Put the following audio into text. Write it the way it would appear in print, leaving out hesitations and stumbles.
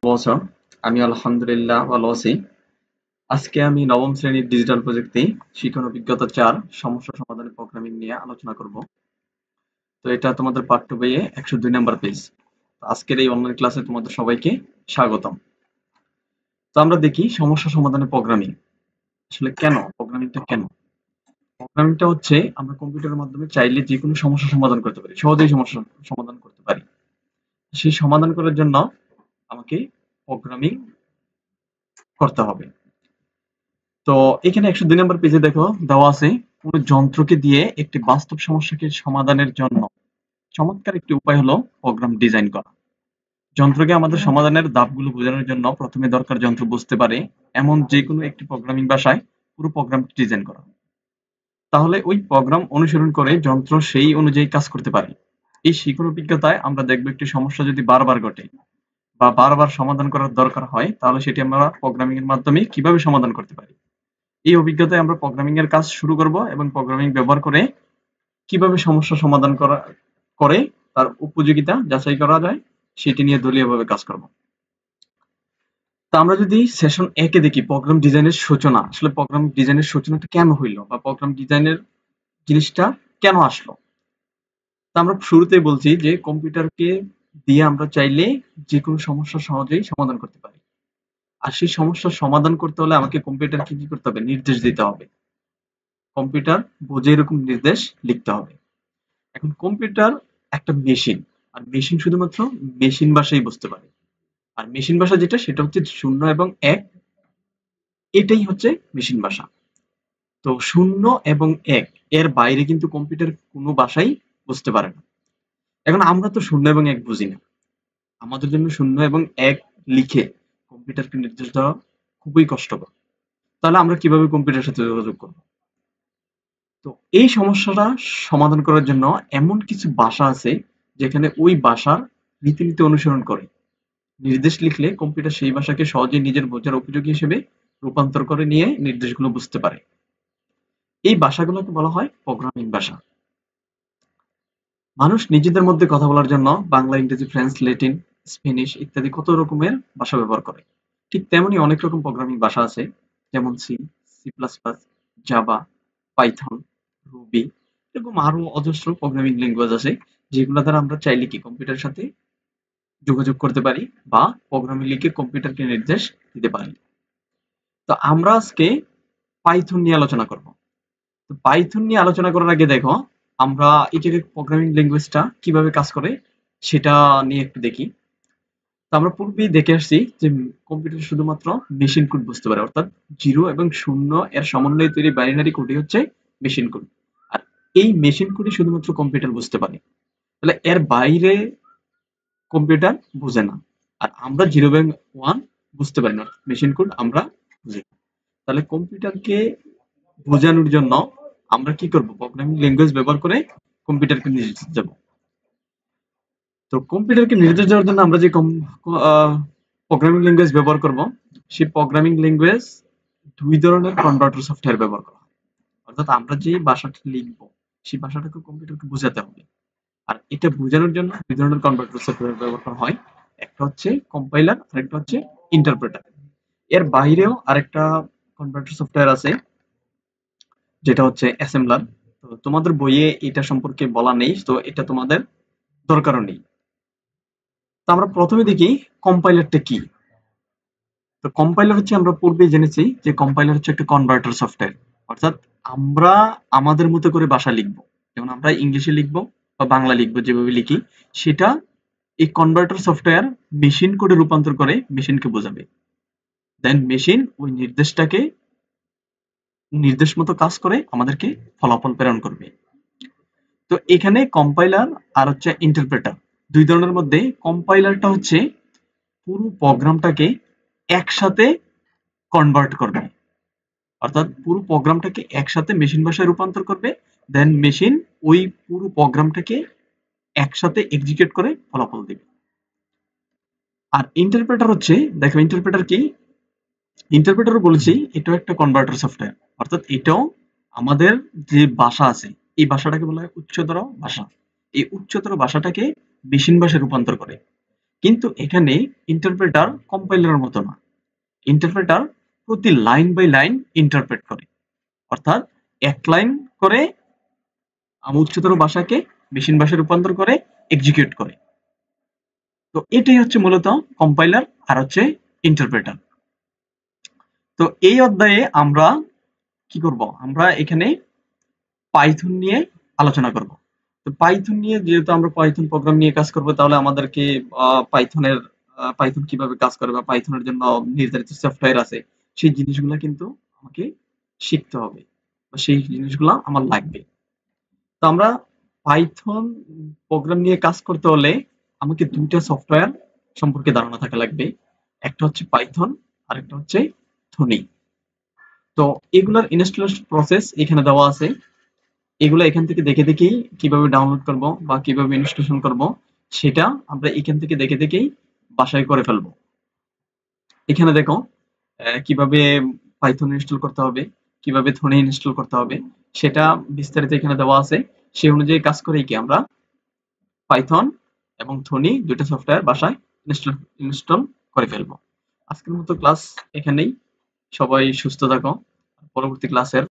বলছো। আমি আলহামদুলিল্লাহ ভালো আছি। আজকে আমি নবম শ্রেণীর ডিজিটাল প্রযুক্তি শিক্ষণ অভিজ্ঞতা ৪ সমস্যা সমাধানের প্রোগ্রামিং নিয়ে আলোচনা করব। তো এটা তোমাদের পাঠ্য বইয়ে ১০২ নাম্বার পেজ। আজকের এই অনলাইন ক্লাসে তোমাদের সবাইকে স্বাগতম। তো আমরা দেখি সমস্যা সমাধানের প্রোগ্রামিং। আসলে কেন প্রোগ্রামিংটা কেন? প্রোগ্রামিংটা হচ্ছে আমরা কম্পিউটারের মাধ্যমে চাইলে যে কোনো সমস্যা সমাধান করতে পারি, সহজেই সমস্যা সমাধান করতে পারি। সেই সমাধান করার জন্য আমাকে প্রোগ্রামিং করতে হবে। তো এখানে ১০২ নম্বর পেজে দেখো দেওয়া আছে কোন যন্ত্রকে দিয়ে একটি বাস্তব সমস্যাকে সমাধানের জন্য চমৎকার একটি উপায় হলো প্রোগ্রাম ডিজাইন করা। যন্ত্রকে আমাদের সমাধানের ধাপগুলো বোঝানোর জন্য প্রথমে দরকার যন্ত্র বুঝতে পারে এমন যে কোনো একটি প্রোগ্রামিং ভাষায় পুরো প্রোগ্রামটি ডিজাইন করা। তাহলে ওই প্রোগ্রাম অনুসরণ করে যন্ত্র সেই অনুযায়ী কাজ করতে পারে। এই শিখন অভিজ্ঞতায় আমরা দেখব একটি সমস্যা যদি বারবার ঘটে বা বারবার সমাধান করার দরকার হয় তাহলে সেটি আমরা প্রোগ্রামিং এর মাধ্যমে কিভাবে সমাধান করতে পারি। এই অভিজ্ঞতায় আমরা প্রোগ্রামিং এর কাজ শুরু করব এবং প্রোগ্রামিং ব্যবহার করে কিভাবে সমস্যা সমাধান করে তার উপযোগিতা যাচাই করা যায় সেটি নিয়ে দলীয়ভাবে কাজ করব। তা আমরা যদি সেশন ১ এ দেখি প্রোগ্রাম ডিজাইনের সূচনা, আসলে প্রোগ্রাম ডিজাইনের সূচনাটা কেন হইল বা প্রোগ্রাম ডিজাইনের জিনিসটা কেন আসলো? তা আমরা শুরুতেই বলছি যে কম্পিউটারকে দিয়ে আমরা চাইলে যেকোনো সমস্যা সহজেই সমাধান করতে পারি। আর সেই সমস্যার সমাধান করতে হলে আমাকে কম্পিউটারকে কি করতে হবে? নির্দেশ দিতে হবে। কম্পিউটার বোঝে এরকম নির্দেশ লিখতে হবে। এখন কম্পিউটার একটা মেশিন, আর মেশিন শুধুমাত্র মেশিন ভাষাই বুঝতে পারে। আর মেশিন ভাষা যেটা সেটা হচ্ছে ০ এবং ১, এটাই হচ্ছে মেশিন ভাষা। তো ০ এবং ১ এর বাইরে কিন্তু কম্পিউটার কোনো ভাষাই বুঝতে পারে না। এখন আমরা তো ০ এবং ১ বুঝি না। আমাদের জন্য ০ এবং ১ লিখে কম্পিউটারকে নির্দেশ দেওয়া খুবই কষ্টকর। তাহলে আমরা কিভাবে কম্পিউটারের সাথে যোগাযোগ করব? তো এই সমস্যাটা সমাধান করার জন্য এমন কিছু ভাষা আছে যেখানে ওই ভাষার রীতিনীতি অনুসরণ করে নির্দেশ লিখলে কম্পিউটার সেই ভাষাকে সহজেই নিজের বোঝার উপযোগী হিসেবে রূপান্তর করে নিয়ে নির্দেশগুলো বুঝতে পারে। এই ভাষাগুলোকে বলা হয় প্রোগ্রামিং ভাষা। মানুষ নিজেদের মধ্যে কথা বলার জন্য বাংলা, ইংরেজি, ফ্রেঞ্চ, ল্যাটিন, স্প্যানিশ ইত্যাদি কত রকমের ভাষা ব্যবহার করে। ঠিক তেমনি অনেক রকম প্রোগ্রামিং ভাষা আছে, যেমন C, C plus plus, Java, Python, Ruby, এরকম আরো অজস্র প্রোগ্রামিং ল্যাঙ্গুয়েজ আছে যেগুলো দ্বারা আমরা চাইলে কি কম্পিউটারের সাথে যোগাযোগ করতে পারি বা প্রোগ্রামিং লিখে কম্পিউটারকে নির্দেশ দিতে পারি। তো আমরা আজকে পাইথন নিয়ে আলোচনা করব। তো পাইথন নিয়ে আলোচনা করার আগে দেখো আমরা এটাকে প্রোগ্রামিং ল্যাঙ্গুয়েজটা কিভাবে কাজ করে সেটা নিয়ে একটু দেখি। তো আমরা পূর্বেই দেখে আসছি যে কম্পিউটার শুধুমাত্র মেশিন কোড বুঝতে পারে, অর্থাৎ ০ এবং ০ এর সমন্বয়ে তৈরি বাইনারি কোডই হচ্ছে মেশিন কোড। আর এই মেশিন কোডই শুধুমাত্র কম্পিউটার বুঝতে পারে। তাহলে এর বাইরে কম্পিউটার বুঝে না। আর আমরা ০ এবং ১ বুঝতে পারি না, মেশিন কোড আমরা বুঝি। তাহলে কম্পিউটারকে বোঝানোর জন্য আমরা কি করব? প্রোগ্রামিং ল্যাঙ্গুয়েজ ব্যবহার করে কম্পিউটারকে নির্দেশ দেব। তো কম্পিউটারকে নির্দেশ দেওয়ার জন্য আমরা যে প্রোগ্রামিং ল্যাঙ্গুয়েজ ব্যবহার করব, সেই প্রোগ্রামিং ল্যাঙ্গুয়েজ ২ ধরনের কনভার্টার সফটওয়্যার ব্যবহার করা হয়। অর্থাৎ আমরা যে ভাষাটা লিখব সেই ভাষাটাকে কম্পিউটারকে বোঝাতে হবে। আর এটা বোঝানোর জন্য ২ ধরনের কনভার্টার সফটওয়্যার ব্যবহার করা হয়। একটা হচ্ছে কম্পাইলার, আরেকটা হচ্ছে ইন্টারপ্রেটার। এর বাইরেও আরেকটা কনভার্টার সফটওয়্যার আছে যেটা হচ্ছে অ্যাসেম্বলার। তো তোমাদের বইয়ে এটা সম্পর্কে বলা নেই, তো এটা তোমাদের দরকারও নেই। তো আমরা প্রথমে দেখি কম্পাইলারটা কি। তো কম্পাইলার হচ্ছে, আমরা পূর্বেই জেনেছি যে কম্পাইলার হচ্ছে একটা কনভার্টার সফটওয়্যার। অর্থাৎ আমরা আমাদের মতো করে ভাষা লিখব, যেমন আমরা ইংলিশে লিখব বা বাংলা লিখব, যেভাবে লিখি সেটা এই কনভার্টার সফটওয়্যার মেশিন কোডে রূপান্তর করে মেশিনকে বোঝাবে। দেন মেশিন ওই নির্দেশটাকে নির্দেশ মতো কাজ করে আমাদেরকে ফলাফল প্রেরণ করবে। তো এখানে কম্পাইলার আর হচ্ছে ইন্টারপ্রেটার, ২ ধরনের মধ্যে কম্পাইলারটা হচ্ছে পুরো প্রোগ্রামটাকে একসাথে কনভার্ট করবে। অর্থাৎ পুরো প্রোগ্রামটাকে একসাথে মেশিন ভাষায় রূপান্তর করবে। দেন মেশিন ওই পুরো প্রোগ্রামটাকে একসাথে এক্সিকিউট করে ফলাফল দিবে। আর ইন্টারপ্রেটার হচ্ছে, দেখো ইন্টারপ্রেটার কি? ইন্টারপ্রেটারও বলেছি এটাও একটা কনভার্টার সফটওয়্যার। অর্থাৎ এটাও আমাদের যে ভাষা আছে এই ভাষাটাকে বলা হয় উচ্চতর ভাষা। এই উচ্চতর ভাষাটাকে মেশিন ভাষায় রূপান্তর করে। কিন্তু এখানে ইন্টারপ্রেটার কম্পাইলারের মতো না। ইন্টারপ্রেটার প্রতি লাইন বাই লাইন ইন্টারপ্রেট করে, অর্থাৎ এক লাইন করে উচ্চতর ভাষাকে মেশিন ভাষায় রূপান্তর করে এক্সিকিউট করে। তো এটাই হচ্ছে মূলত কম্পাইলার আর হচ্ছে ইন্টারপ্রেটার। তো এই অধ্যায়ে আমরা কি করব, আমরা এখানে পাইথন নিয়ে আলোচনা করব। তো পাইথন নিয়ে, যেহেতু আমরা পাইথন প্রোগ্রাম নিয়ে কাজ করব, তাহলে আমাদেরকে পাইথনের পাইথন কিভাবে কাজ করে বা পাইথনের জন্য নির্ধারিত সফটওয়্যার আছে, সেই জিনিসগুলো কিন্তু আমাকে শিখতে হবে বা সেই জিনিসগুলো আমার লাগবে। তো আমরা পাইথন প্রোগ্রাম নিয়ে কাজ করতে হলে আমাকে দুইটা সফটওয়্যার সম্পর্কে ধারণা থাকা লাগবে। একটা হচ্ছে পাইথন, আর একটা হচ্ছে থনি। তো এগুলার ইনস্টলেশন প্রসেস এখানে দেওয়া আছে। এগুলো এখান থেকে দেখে দেখেই কিভাবে ডাউনলোড করব বা কিভাবে ইনস্টলেশন করব, সেটা আমরা এখান থেকে দেখে দেখেই বাসায় করে ফেলবো। এখানে দেখো কিভাবে পাইথন ইনস্টল করতে হবে, কিভাবে থনি ইনস্টল করতে হবে, সেটা বিস্তারিত এখানে দেওয়া আছে। সেই অনুযায়ী কাজ করেই কি আমরা পাইথন এবং থনি দুইটা সফটওয়্যার বাসায় ইনস্টল ইনস্টল করে ফেলবো। আজকের মতো ক্লাস এখানেই। সবাই সুস্থ থাকো। পরবর্তী ক্লাসের